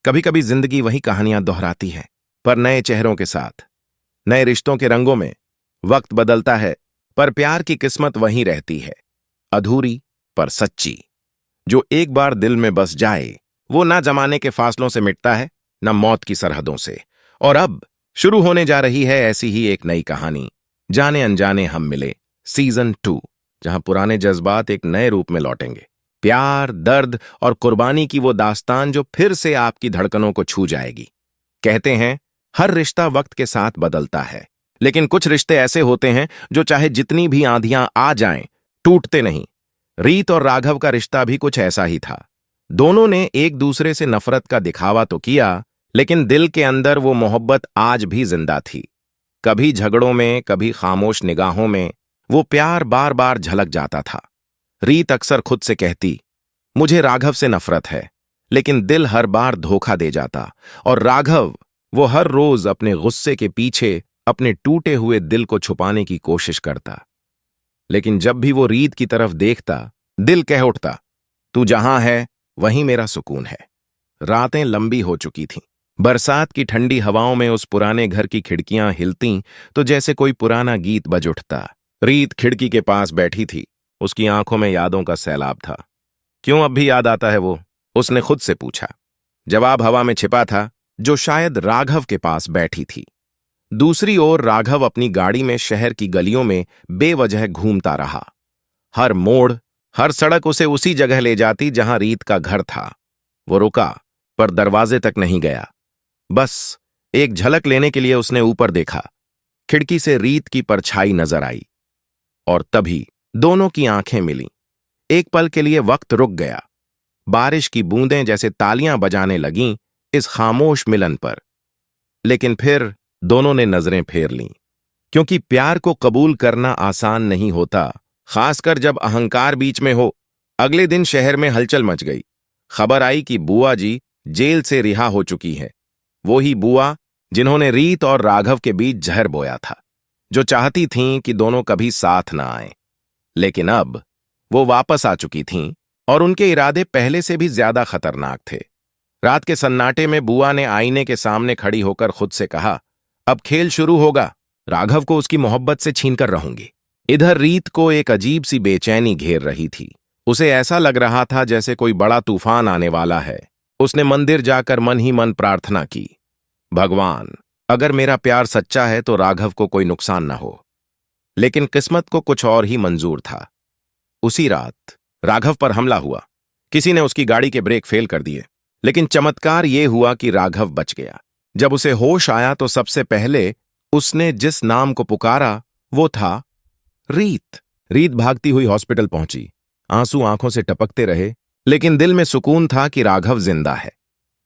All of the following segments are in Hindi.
कभी कभी जिंदगी वही कहानियां दोहराती है, पर नए चेहरों के साथ, नए रिश्तों के रंगों में। वक्त बदलता है, पर प्यार की किस्मत वहीं रहती है, अधूरी पर सच्ची। जो एक बार दिल में बस जाए, वो ना जमाने के फासलों से मिटता है, न मौत की सरहदों से। और अब शुरू होने जा रही है ऐसी ही एक नई कहानी, जाने अनजाने हम मिले सीजन 2, जहां पुराने जज्बात एक नए रूप में लौटेंगे। प्यार, दर्द और कुर्बानी की वो दास्तान जो फिर से आपकी धड़कनों को छू जाएगी। कहते हैं हर रिश्ता वक्त के साथ बदलता है, लेकिन कुछ रिश्ते ऐसे होते हैं जो चाहे जितनी भी आंधियां आ जाएं, टूटते नहीं। रीत और राघव का रिश्ता भी कुछ ऐसा ही था। दोनों ने एक दूसरे से नफरत का दिखावा तो किया, लेकिन दिल के अंदर वो मोहब्बत आज भी जिंदा थी। कभी झगड़ों में, कभी खामोश निगाहों में वो प्यार बार बार झलक जाता था। रीत अक्सर खुद से कहती, मुझे राघव से नफरत है, लेकिन दिल हर बार धोखा दे जाता। और राघव, वो हर रोज अपने गुस्से के पीछे अपने टूटे हुए दिल को छुपाने की कोशिश करता। लेकिन जब भी वो रीत की तरफ देखता, दिल कह उठता, तू जहां है वहीं मेरा सुकून है। रातें लंबी हो चुकी थीं। बरसात की ठंडी हवाओं में उस पुराने घर की खिड़कियां हिलतीं तो जैसे कोई पुराना गीत बज उठता। रीत खिड़की के पास बैठी थी, उसकी आंखों में यादों का सैलाब था। क्यों अब भी याद आता है वो? उसने खुद से पूछा। जवाब हवा में छिपा था, जो शायद राघव के पास बैठी थी। दूसरी ओर राघव अपनी गाड़ी में शहर की गलियों में बेवजह घूमता रहा। हर मोड़, हर सड़क उसे उसी जगह ले जाती जहां रीत का घर था। वो रुका, पर दरवाजे तक नहीं गया। बस एक झलक लेने के लिए उसने ऊपर देखा। खिड़की से रीत की परछाई नजर आई, और तभी दोनों की आंखें मिलीं। एक पल के लिए वक्त रुक गया। बारिश की बूंदें जैसे तालियां बजाने लगीं इस खामोश मिलन पर। लेकिन फिर दोनों ने नजरें फेर लीं, क्योंकि प्यार को कबूल करना आसान नहीं होता, खासकर जब अहंकार बीच में हो। अगले दिन शहर में हलचल मच गई। खबर आई कि बुआ जी जेल से रिहा हो चुकी है। वो ही बुआ जिन्होंने रीत और राघव के बीच जहर बोया था, जो चाहती थीं कि दोनों कभी साथ ना आएं। लेकिन अब वो वापस आ चुकी थीं, और उनके इरादे पहले से भी ज्यादा खतरनाक थे। रात के सन्नाटे में बुआ ने आईने के सामने खड़ी होकर खुद से कहा, अब खेल शुरू होगा। राघव को उसकी मोहब्बत से छीनकर रहूंगी। इधर रीत को एक अजीब सी बेचैनी घेर रही थी। उसे ऐसा लग रहा था जैसे कोई बड़ा तूफान आने वाला है। उसने मंदिर जाकर मन ही मन प्रार्थना की, भगवान, अगर मेरा प्यार सच्चा है तो राघव को कोई नुकसान न हो। लेकिन किस्मत को कुछ और ही मंजूर था। उसी रात राघव पर हमला हुआ। किसी ने उसकी गाड़ी के ब्रेक फेल कर दिए, लेकिन चमत्कार यह हुआ कि राघव बच गया। जब उसे होश आया तो सबसे पहले उसने जिस नाम को पुकारा वो था रीत। रीत भागती हुई हॉस्पिटल पहुंची। आंसू आंखों से टपकते रहे, लेकिन दिल में सुकून था कि राघव जिंदा है।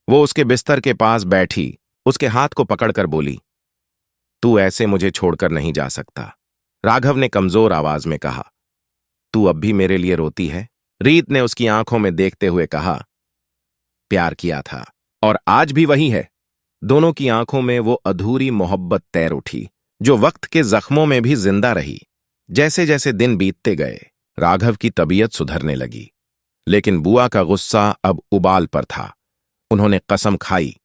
वो उसके बिस्तर के पास बैठी, उसके हाथ को पकड़कर बोली, तू ऐसे मुझे छोड़कर नहीं जा सकता। राघव ने कमजोर आवाज में कहा, तू अब भी मेरे लिए रोती है? रीत ने उसकी आंखों में देखते हुए कहा, प्यार किया था और आज भी वही है। दोनों की आंखों में वो अधूरी मोहब्बत तैर उठी, जो वक्त के जख्मों में भी जिंदा रही। जैसे जैसे दिन बीतते गए, राघव की तबीयत सुधरने लगी, लेकिन बुआ का गुस्सा अब उबाल पर था। उन्होंने कसम खाई,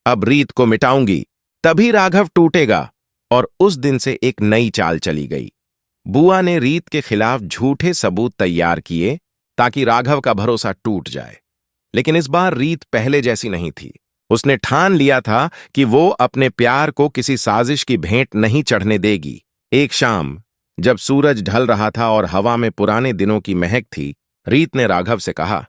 अब रीत को मिटाऊंगी, तभी राघव टूटेगा। और उस दिन से एक नई चाल चली गई। बुआ ने रीत के खिलाफ झूठे सबूत तैयार किए ताकि राघव का भरोसा टूट जाए। लेकिन इस बार रीत पहले जैसी नहीं थी। उसने ठान लिया था कि वो अपने प्यार को किसी साजिश की भेंट नहीं चढ़ने देगी। एक शाम जब सूरज ढल रहा था और हवा में पुराने दिनों की महक थी, रीत ने राघव से कहा,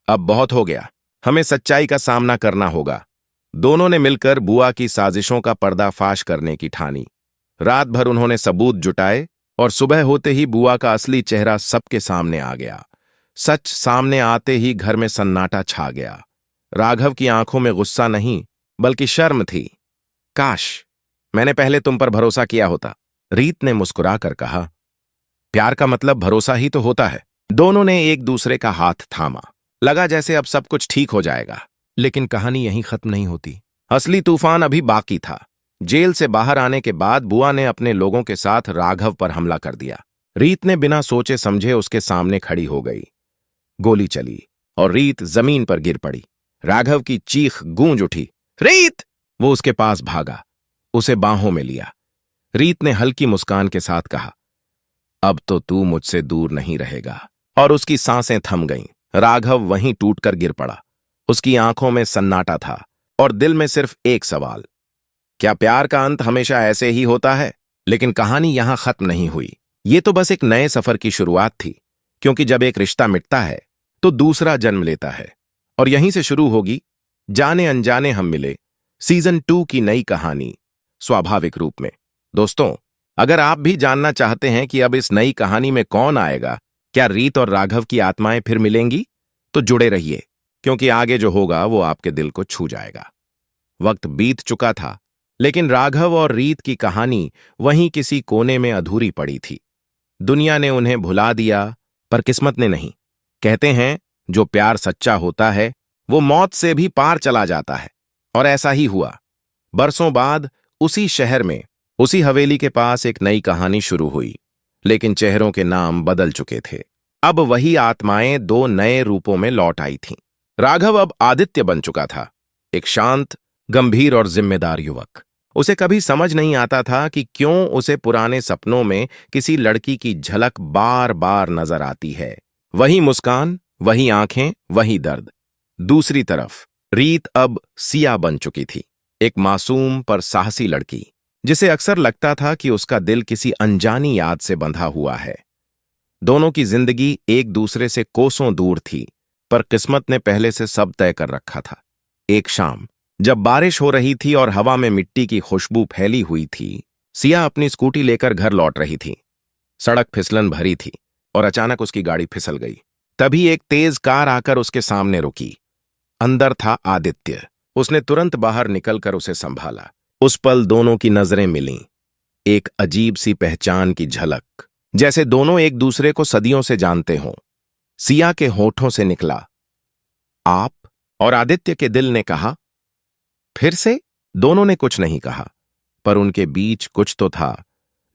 अब बहुत हो गया, हमें सच्चाई का सामना करना होगा। दोनों ने मिलकर बुआ की साजिशों का पर्दाफाश करने की ठानी। रात भर उन्होंने सबूत जुटाए, और सुबह होते ही बुआ का असली चेहरा सबके सामने आ गया। सच सामने आते ही घर में सन्नाटा छा गया। राघव की आंखों में गुस्सा नहीं, बल्कि शर्म थी। काश मैंने पहले तुम पर भरोसा किया होता, रीत ने मुस्कुराकर कहा। प्यार का मतलब भरोसा ही तो होता है। दोनों ने एक दूसरे का हाथ थामा। लगा जैसे अब सब कुछ ठीक हो जाएगा, लेकिन कहानी यहीं खत्म नहीं होती। असली तूफान अभी बाकी था। जेल से बाहर आने के बाद बुआ ने अपने लोगों के साथ राघव पर हमला कर दिया। रीत ने बिना सोचे समझे उसके सामने खड़ी हो गई। गोली चली और रीत जमीन पर गिर पड़ी। राघव की चीख गूंज उठी। रीत! वो उसके पास भागा, उसे बाहों में लिया। रीत ने हल्की मुस्कान के साथ कहा, अब तो तू मुझसे दूर नहीं रहेगा। और उसकी सांसें थम गईं। राघव वहीं टूटकर गिर पड़ा। उसकी आंखों में सन्नाटा था और दिल में सिर्फ एक सवाल, क्या प्यार का अंत हमेशा ऐसे ही होता है? लेकिन कहानी यहां खत्म नहीं हुई। ये तो बस एक नए सफर की शुरुआत थी, क्योंकि जब एक रिश्ता मिटता है तो दूसरा जन्म लेता है, और यहीं से शुरू होगी जाने अनजाने हम मिले सीजन 2 की नई कहानी, स्वाभाविक रूप में। दोस्तों, अगर आप भी जानना चाहते हैं कि अब इस नई कहानी में कौन आएगा, क्या रीत और राघव की आत्माएं फिर मिलेंगी, तो जुड़े रहिए, क्योंकि आगे जो होगा वो आपके दिल को छू जाएगा। वक्त बीत चुका था, लेकिन राघव और रीत की कहानी वहीं किसी कोने में अधूरी पड़ी थी। दुनिया ने उन्हें भुला दिया, पर किस्मत ने नहीं। कहते हैं, जो प्यार सच्चा होता है वो मौत से भी पार चला जाता है, और ऐसा ही हुआ। बरसों बाद उसी शहर में, उसी हवेली के पास एक नई कहानी शुरू हुई, लेकिन चेहरों के नाम बदल चुके थे। अब वही आत्माएं 2 नए रूपों में लौट आई थीं। राघव अब आदित्य बन चुका था, एक शांत, गंभीर और जिम्मेदार युवक। उसे कभी समझ नहीं आता था कि क्यों उसे पुराने सपनों में किसी लड़की की झलक बार बार नजर आती है। वही मुस्कान, वही आंखें, वही दर्द। दूसरी तरफ रीत अब सिया बन चुकी थी, एक मासूम पर साहसी लड़की, जिसे अक्सर लगता था कि उसका दिल किसी अनजानी याद से बंधा हुआ है। दोनों की जिंदगी एक दूसरे से कोसों दूर थी, पर किस्मत ने पहले से सब तय कर रखा था। एक शाम जब बारिश हो रही थी और हवा में मिट्टी की खुशबू फैली हुई थी, सिया अपनी स्कूटी लेकर घर लौट रही थी। सड़क फिसलन भरी थी और अचानक उसकी गाड़ी फिसल गई। तभी एक तेज कार आकर उसके सामने रुकी। अंदर था आदित्य। उसने तुरंत बाहर निकलकर उसे संभाला। उस पल दोनों की नजरें मिलीं, एक अजीब सी पहचान की झलक, जैसे दोनों एक दूसरे को सदियों से जानते हों। सिया के होठों से निकला, आप? और आदित्य के दिल ने कहा, फिर से? दोनों ने कुछ नहीं कहा, पर उनके बीच कुछ तो था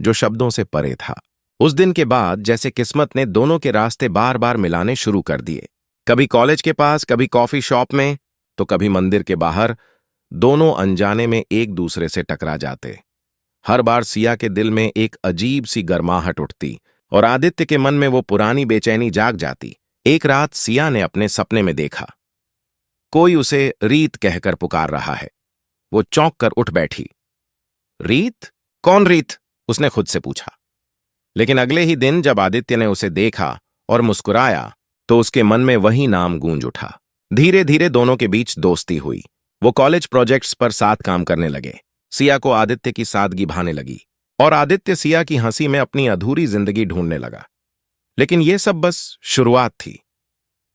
जो शब्दों से परे था। उस दिन के बाद जैसे किस्मत ने दोनों के रास्ते बार बार मिलाने शुरू कर दिए। कभी कॉलेज के पास, कभी कॉफी शॉप में, तो कभी मंदिर के बाहर। दोनों अनजाने में एक दूसरे से टकरा जाते। हर बार सिया के दिल में एक अजीब सी गर्माहट उठती और आदित्य के मन में वो पुरानी बेचैनी जाग जाती। एक रात सिया ने अपने सपने में देखा, कोई उसे रीत कहकर पुकार रहा है। वो चौंक कर उठ बैठी। रीत? कौन रीत? उसने खुद से पूछा। लेकिन अगले ही दिन जब आदित्य ने उसे देखा और मुस्कुराया, तो उसके मन में वही नाम गूंज उठा। धीरे धीरे दोनों के बीच दोस्ती हुई। वो कॉलेज प्रोजेक्ट्स पर साथ काम करने लगे। सिया को आदित्य की सादगी भाने लगी और आदित्य सिया की हंसी में अपनी अधूरी जिंदगी ढूंढने लगा। लेकिन ये सब बस शुरुआत थी,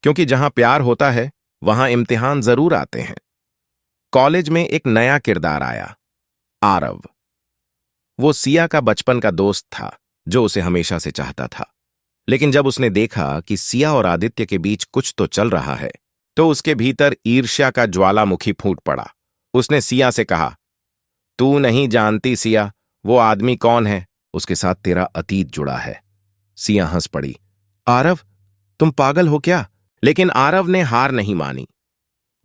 क्योंकि जहां प्यार होता है वहां इम्तिहान जरूर आते हैं। कॉलेज में एक नया किरदार आया, आरव। वो सिया का बचपन का दोस्त था जो उसे हमेशा से चाहता था। लेकिन जब उसने देखा कि सिया और आदित्य के बीच कुछ तो चल रहा है, तो उसके भीतर ईर्ष्या का ज्वालामुखी फूट पड़ा। उसने सिया से कहा, तू नहीं जानती सिया, वो आदमी कौन है, उसके साथ तेरा अतीत जुड़ा है। सिया हंस पड़ी। आरव? तुम पागल हो क्या? लेकिन आरव ने हार नहीं मानी।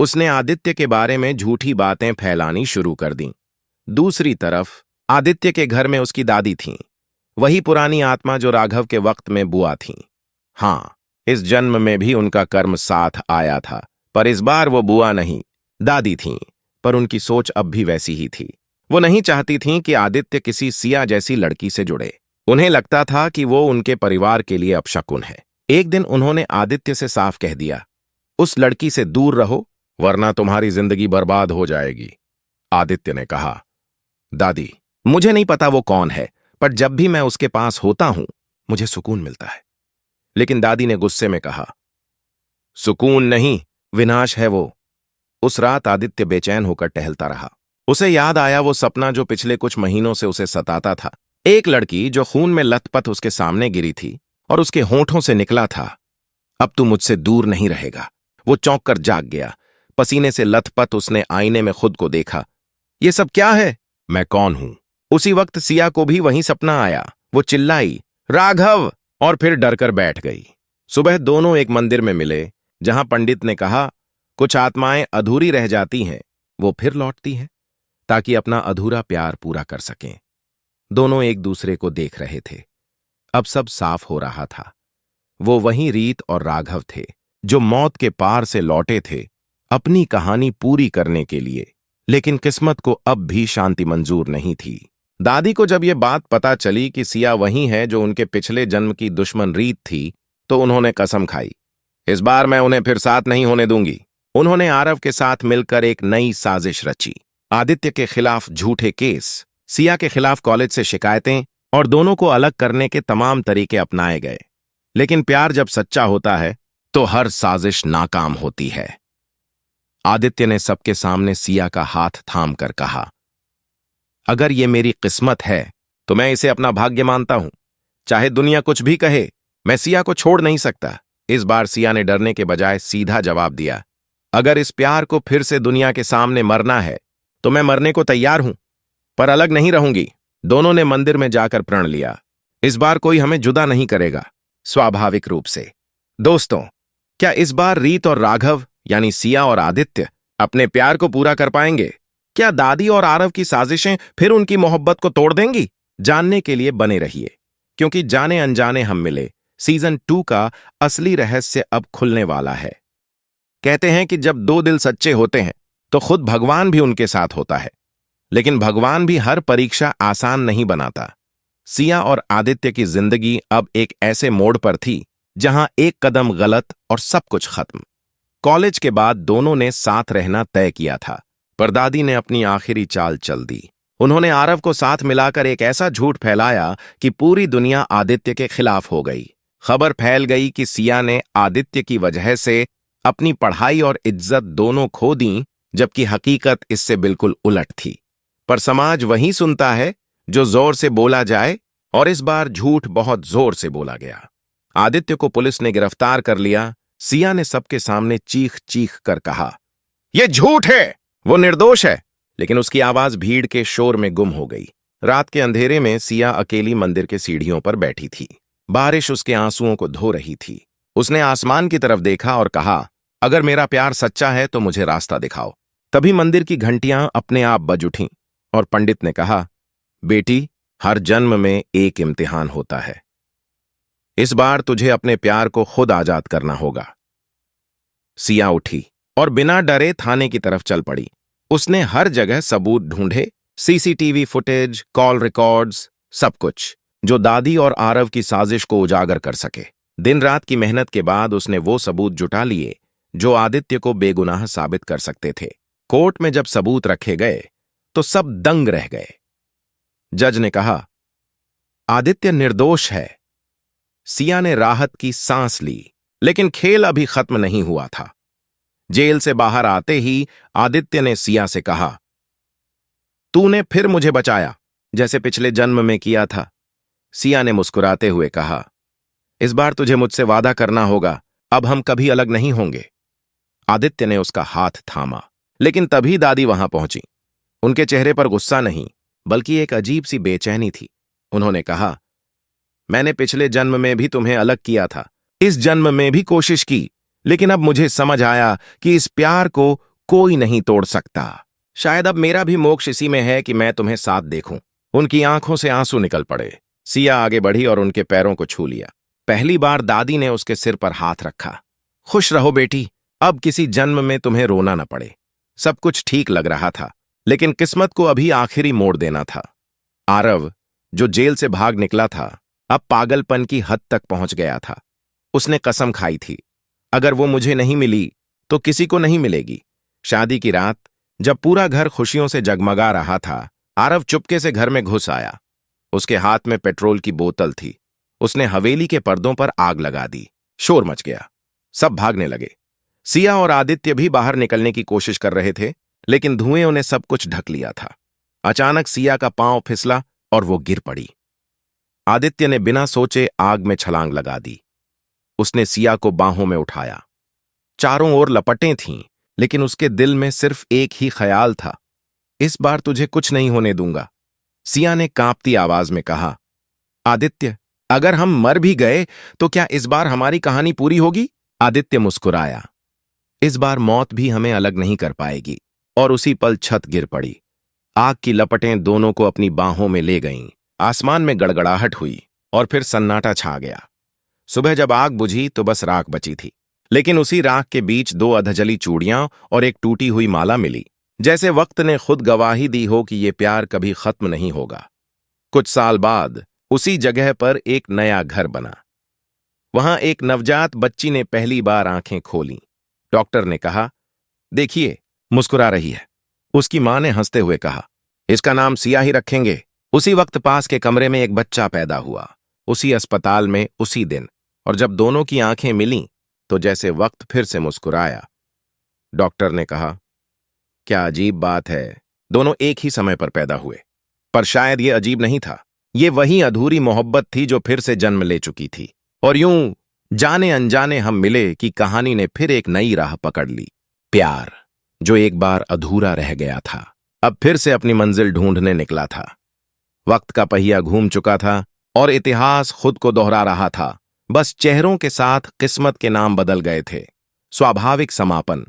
उसने आदित्य के बारे में झूठी बातें फैलानी शुरू कर दी। दूसरी तरफ आदित्य के घर में उसकी दादी थीं, वही पुरानी आत्मा जो राघव के वक्त में बुआ थीं। हां, इस जन्म में भी उनका कर्म साथ आया था, पर इस बार वो बुआ नहीं, दादी थीं। पर उनकी सोच अब भी वैसी ही थी। वो नहीं चाहती थीं कि आदित्य किसी सिया जैसी लड़की से जुड़े। उन्हें लगता था कि वो उनके परिवार के लिए अपशकुन है। एक दिन उन्होंने आदित्य से साफ कह दिया, उस लड़की से दूर रहो, वरना तुम्हारी जिंदगी बर्बाद हो जाएगी। आदित्य ने कहा, दादी, मुझे नहीं पता वो कौन है, पर जब भी मैं उसके पास होता हूं मुझे सुकून मिलता है। लेकिन दादी ने गुस्से में कहा, सुकून नहीं, विनाश है वो। उस रात आदित्य बेचैन होकर टहलता रहा। उसे याद आया वो सपना जो पिछले कुछ महीनों से उसे सताता था। एक लड़की जो खून में लथपथ उसके सामने गिरी थी और उसके होंठों से निकला था, अब तू मुझसे दूर नहीं रहेगा। वो चौंक कर जाग गया। पसीने से लथपथ उसने आईने में खुद को देखा। ये सब क्या है? मैं कौन हूं? उसी वक्त सिया को भी वही सपना आया। वो चिल्लाई, राघव, और फिर डरकर बैठ गई। सुबह दोनों एक मंदिर में मिले, जहां पंडित ने कहा, कुछ आत्माएं अधूरी रह जाती हैं, वो फिर लौटती हैं ताकि अपना अधूरा प्यार पूरा कर सकें। दोनों एक दूसरे को देख रहे थे। अब सब साफ हो रहा था। वो वही रीत और राघव थे जो मौत के पार से लौटे थे अपनी कहानी पूरी करने के लिए, लेकिन किस्मत को अब भी शांति मंजूर नहीं थी। दादी को जब ये बात पता चली कि सिया वही है जो उनके पिछले जन्म की दुश्मन रीत थी, तो उन्होंने कसम खाई, इस बार मैं उन्हें फिर साथ नहीं होने दूंगी। उन्होंने आरव के साथ मिलकर एक नई साजिश रची। आदित्य के खिलाफ झूठे केस, सिया के खिलाफ कॉलेज से शिकायतें और दोनों को अलग करने के तमाम तरीके अपनाए गए। लेकिन प्यार जब सच्चा होता है तो हर साजिश नाकाम होती है। आदित्य ने सबके सामने सिया का हाथ थाम कर कहा, अगर ये मेरी किस्मत है तो मैं इसे अपना भाग्य मानता हूं। चाहे दुनिया कुछ भी कहे, मैं सिया को छोड़ नहीं सकता। इस बार सिया ने डरने के बजाय सीधा जवाब दिया, अगर इस प्यार को फिर से दुनिया के सामने मरना है तो मैं मरने को तैयार हूं, पर अलग नहीं रहूंगी। दोनों ने मंदिर में जाकर प्रण लिया, इस बार कोई हमें जुदा नहीं करेगा, स्वाभाविक रूप से। दोस्तों, क्या इस बार रीत और राघव यानी सिया और आदित्य अपने प्यार को पूरा कर पाएंगे? क्या दादी और आरव की साजिशें फिर उनकी मोहब्बत को तोड़ देंगी? जानने के लिए बने रहिए, क्योंकि जाने अनजाने हम मिले सीजन 2 का असली रहस्य अब खुलने वाला है। कहते हैं कि जब दो दिल सच्चे होते हैं तो खुद भगवान भी उनके साथ होता है, लेकिन भगवान भी हर परीक्षा आसान नहीं बनाता। सिया और आदित्य की जिंदगी अब एक ऐसे मोड़ पर थी जहां एक कदम गलत और सब कुछ खत्म। कॉलेज के बाद दोनों ने साथ रहना तय किया था, पर दादी ने अपनी आखिरी चाल चल दी। उन्होंने आरव को साथ मिलाकर एक ऐसा झूठ फैलाया कि पूरी दुनिया आदित्य के खिलाफ हो गई। खबर फैल गई कि सिया ने आदित्य की वजह से अपनी पढ़ाई और इज्जत दोनों खो दी, जबकि हकीकत इससे बिल्कुल उलट थी। पर समाज वही सुनता है जो जोर से बोला जाए, और इस बार झूठ बहुत जोर से बोला गया। आदित्य को पुलिस ने गिरफ्तार कर लिया। सिया ने सबके सामने चीख चीख कर कहा, यह झूठ है, वो निर्दोष है। लेकिन उसकी आवाज भीड़ के शोर में गुम हो गई। रात के अंधेरे में सिया अकेली मंदिर के सीढ़ियों पर बैठी थी। बारिश उसके आंसुओं को धो रही थी। उसने आसमान की तरफ देखा और कहा, अगर मेरा प्यार सच्चा है तो मुझे रास्ता दिखाओ। तभी मंदिर की घंटियां अपने आप बज उठीं और पंडित ने कहा, बेटी, हर जन्म में एक इम्तिहान होता है। इस बार तुझे अपने प्यार को खुद आजाद करना होगा। सिया उठी और बिना डरे थाने की तरफ चल पड़ी। उसने हर जगह सबूत ढूंढे, सीसीटीवी फुटेज, कॉल रिकॉर्ड्स, सब कुछ जो दादी और आरव की साजिश को उजागर कर सके। दिन रात की मेहनत के बाद उसने वो सबूत जुटा लिए जो आदित्य को बेगुनाह साबित कर सकते थे। कोर्ट में जब सबूत रखे गए तो सब दंग रह गए। जज ने कहा, आदित्य निर्दोष है। सिया ने राहत की सांस ली, लेकिन खेल अभी खत्म नहीं हुआ था। जेल से बाहर आते ही आदित्य ने सिया से कहा, तूने फिर मुझे बचाया, जैसे पिछले जन्म में किया था। सिया ने मुस्कुराते हुए कहा, इस बार तुझे मुझसे वादा करना होगा, अब हम कभी अलग नहीं होंगे। आदित्य ने उसका हाथ थामा, लेकिन तभी दादी वहां पहुंची। उनके चेहरे पर गुस्सा नहीं, बल्कि एक अजीब सी बेचैनी थी। उन्होंने कहा, मैंने पिछले जन्म में भी तुम्हें अलग किया था, इस जन्म में भी कोशिश की, लेकिन अब मुझे समझ आया कि इस प्यार को कोई नहीं तोड़ सकता। शायद अब मेरा भी मोक्ष इसी में है कि मैं तुम्हें साथ देखूं। उनकी आंखों से आंसू निकल पड़े। सिया आगे बढ़ी और उनके पैरों को छू लिया। पहली बार दादी ने उसके सिर पर हाथ रखा। खुश रहो बेटी, अब किसी जन्म में तुम्हें रोना न पड़े। सब कुछ ठीक लग रहा था, लेकिन किस्मत को अभी आखिरी मोड़ देना था। आरव, जो जेल से भाग निकला था, अब पागलपन की हद तक पहुंच गया था। उसने कसम खाई थी, अगर वो मुझे नहीं मिली तो किसी को नहीं मिलेगी। शादी की रात जब पूरा घर खुशियों से जगमगा रहा था, आरव चुपके से घर में घुस आया। उसके हाथ में पेट्रोल की बोतल थी। उसने हवेली के पर्दों पर आग लगा दी। शोर मच गया, सब भागने लगे। सिया और आदित्य भी बाहर निकलने की कोशिश कर रहे थे, लेकिन धुएं उन्हें सब कुछ ढक लिया था। अचानक सिया का पांव फिसला और वो गिर पड़ी। आदित्य ने बिना सोचे आग में छलांग लगा दी। उसने सिया को बाहों में उठाया। चारों ओर लपटें थीं, लेकिन उसके दिल में सिर्फ एक ही ख्याल था, इस बार तुझे कुछ नहीं होने दूंगा। सिया ने कांपती आवाज में कहा, आदित्य, अगर हम मर भी गए तो क्या इस बार हमारी कहानी पूरी होगी? आदित्य मुस्कुराया, इस बार मौत भी हमें अलग नहीं कर पाएगी। और उसी पल छत गिर पड़ी। आग की लपटें दोनों को अपनी बाहों में ले गईं। आसमान में गड़गड़ाहट हुई और फिर सन्नाटा छा गया। सुबह जब आग बुझी तो बस राख बची थी, लेकिन उसी राख के बीच 2 अधजली चूड़ियां और एक टूटी हुई माला मिली, जैसे वक्त ने खुद गवाही दी हो कि ये प्यार कभी खत्म नहीं होगा। कुछ साल बाद उसी जगह पर एक नया घर बना। वहां एक नवजात बच्ची ने पहली बार आंखें खोलीं। डॉक्टर ने कहा, देखिए, मुस्कुरा रही है। उसकी मां ने हंसते हुए कहा, इसका नाम सिया ही रखेंगे। उसी वक्त पास के कमरे में एक बच्चा पैदा हुआ, उसी अस्पताल में, उसी दिन। और जब दोनों की आंखें मिलीं तो जैसे वक्त फिर से मुस्कुराया। डॉक्टर ने कहा, क्या अजीब बात है, दोनों एक ही समय पर पैदा हुए। पर शायद ये अजीब नहीं था, ये वही अधूरी मोहब्बत थी जो फिर से जन्म ले चुकी थी। और यूं जाने अनजाने हम मिले कि कहानी ने फिर एक नई राह पकड़ ली। प्यार, जो एक बार अधूरा रह गया था, अब फिर से अपनी मंजिल ढूंढने निकला था। वक्त का पहिया घूम चुका था और इतिहास खुद को दोहरा रहा था। बस चेहरों के साथ किस्मत के नाम बदल गए थे। स्वाभाविक समापन।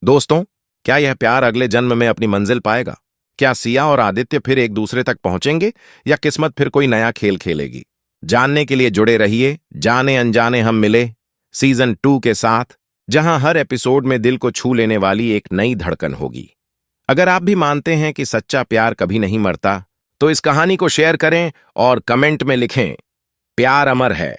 दोस्तों, क्या यह प्यार अगले जन्म में अपनी मंजिल पाएगा? क्या सिया और आदित्य फिर एक दूसरे तक पहुंचेंगे या किस्मत फिर कोई नया खेल खेलेगी? जानने के लिए जुड़े रहिए जाने अनजाने हम मिले सीजन 2 के साथ, जहां हर एपिसोड में दिल को छू लेने वाली एक नई धड़कन होगी। अगर आप भी मानते हैं कि सच्चा प्यार कभी नहीं मरता, तो इस कहानी को शेयर करें और कमेंट में लिखें, प्यार अमर है।